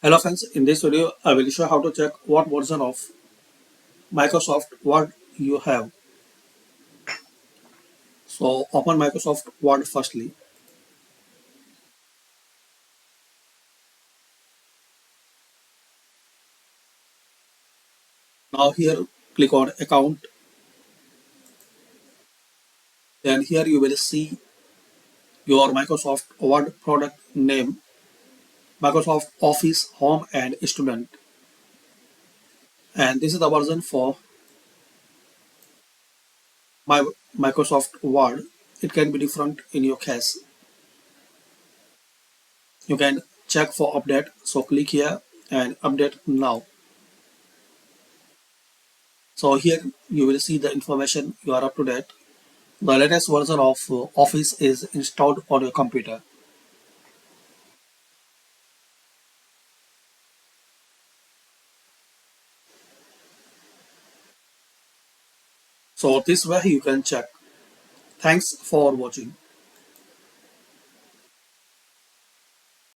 Hello friends, in this video I will show how to check what version of Microsoft Word you have. So open Microsoft Word firstly. Now here click on account, then here you will see your Microsoft Word product name, Microsoft Office Home and Student, and this is the version for my Microsoft Word. It can be different in your case. You can check for update, so click here and update now. So here you will see the information you are up to date. The latest version of Office is installed on your computer. So this way you can check. Thanks for watching.